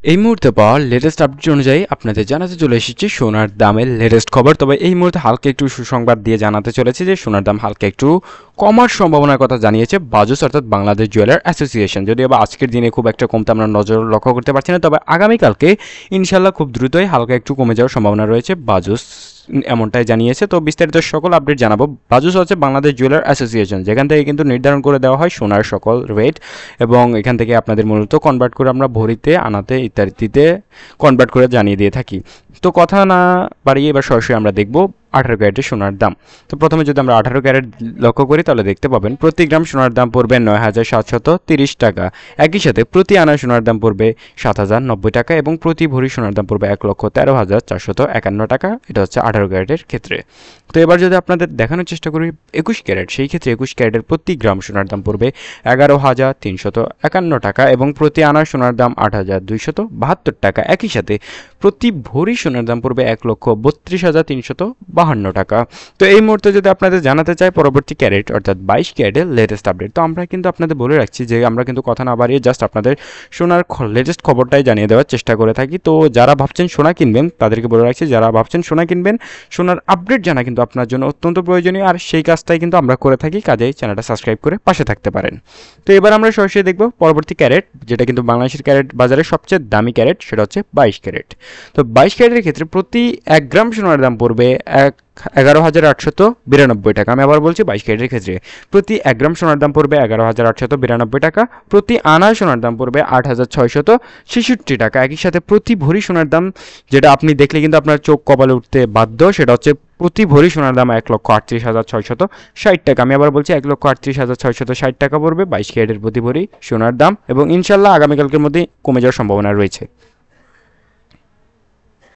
এই মুহূর্তে পাওয়া লেটেস্ট আপডেট অনুযায়ী আপনাদের জানাতে চলে এসেছে সোনার দামের লেটেস্ট খবর। তবে এই মুহূর্তে হালকা একটু সুসংবাদ দিয়ে জানাতে চলেছে যে সোনার দাম হালকা একটু কমার সম্ভাবনার কথা জানিয়েছে বাজুস অর্থাৎ বাংলাদেশ জুয়েলার অ্যাসোসিয়েশন। যদিও বা আজকের দিনে খুব একটা কমতে আমরা নজর লক্ষ্য করতে পারছি না, তবে আগামীকালকে ইনশাল্লাহ খুব দ্রুতই হালকা একটু কমে যাওয়ার সম্ভাবনা রয়েছে, বাজুস এমনটাই জানিয়েছে। তো বিস্তারিত সকল আপডেট জানাবো। বাজুস হচ্ছে বাংলাদেশ জুয়েলার অ্যাসোসিয়েশন, যেখান থেকে কিন্তু নির্ধারণ করে দেওয়া হয় সোনার সকল রেট, এবং এখান থেকে আপনাদের মূলত কনভার্ট করে আমরা ভরিতে আনাতে ইত্যাদিতে কনভার্ট করে জানিয়ে দিয়ে থাকি। তো কথা না বাড়িয়ে এবার সরাসরি আমরা দেখব 18 ক্যারেটের সোনার দাম। তো প্রথমে যদি আমরা 18 ক্যারেট লক্ষ্য করি তাহলে দেখতে পাবেন প্রতি গ্রাম সোনার দাম পড়বে ৯,৭৩০ টাকা। একই সাথে প্রতি আনা সোনার দাম পড়বে ৭,০৯০ টাকা এবং প্রতি ভরি সোনার দাম পড়বে ১,১৩,৪৫১ টাকা। এটা হচ্ছে 18 ক্যারেটের ক্ষেত্রে। তো এবার যদি আপনাদের দেখানোর চেষ্টা করি 21 ক্যারেট, সেই ক্ষেত্রে 21 ক্যারেটের প্রতি গ্রাম সোনার দাম পড়বে ১১,৩৫১ টাকা এবং প্রতি আনা সোনার দাম ৮,২৭২ টাকা। একই সাথে প্রতি ভরি সোনার দাম পড়বে ১,৩২,৩৫২ টাকা। তো এই মুহূর্তে যদি আপনাদের জানাতে চাই পরবর্তী ক্যারেট অর্থাৎ 22 ক্যারেটের লেটেস্ট আপডেট, তো আমরা কিন্তু আপনাদের বলে রাখছি যে আমরা কিন্তু কথা না বাড়িয়ে জাস্ট আপনাদের সোনার লেটেস্ট খবরটাই জানিয়ে দেওয়ার চেষ্টা করে থাকি। তো যারা ভাবছেন সোনা কিনবেন তাদেরকে বলে রাখছি, যারা ভাবছেন সোনা কিনবেন, সোনার আপডেট জানা কিন্তু আপনার জন্য অত্যন্ত প্রয়োজনীয়, আর সেই কাজটাই কিন্তু আমরা করে থাকি। কাজেই চ্যানেলটা সাবস্ক্রাইব করে পাশে থাকতে পারেন। তো এবার আমরা সরাসরি দেখব পরবর্তী ক্যারেট, যেটা কিন্তু বাংলাদেশের ক্যারেট বাজারে সবচেয়ে দামি ক্যারেট, সেটা হচ্ছে 22 ক্যারেট। তো 22 ক্যারেটের ক্ষেত্রে প্রতি 1 গ্রাম সোনার দাম পড়বে 11,892 টাকা। আমি আবার বলছি 22 ক্যারেটের ক্ষেত্রে প্রতি 1 গ্রাম সোনার দাম পড়বে 11,892 টাকা। প্রতি আনা সোনার দাম পড়বে 8,666 টাকা। একই সাথে প্রতি ভরি সোনার দাম, যেটা আপনি দেখলে কিন্তু আপনার চোখ কপালে উঠতে বাধ্য, সেটা হচ্ছে প্রতি ভরি সোনার দাম 1,38,660 টাকা। আমি আবার বলছি 1,38,660 টাকা পড়বে 22 ক্যারেটের প্রতি ভরি সোনার দাম, এবং ইনশাল্লাহ আগামীকালকের মধ্যে কমে যাওয়ার সম্ভাবনা রয়েছে।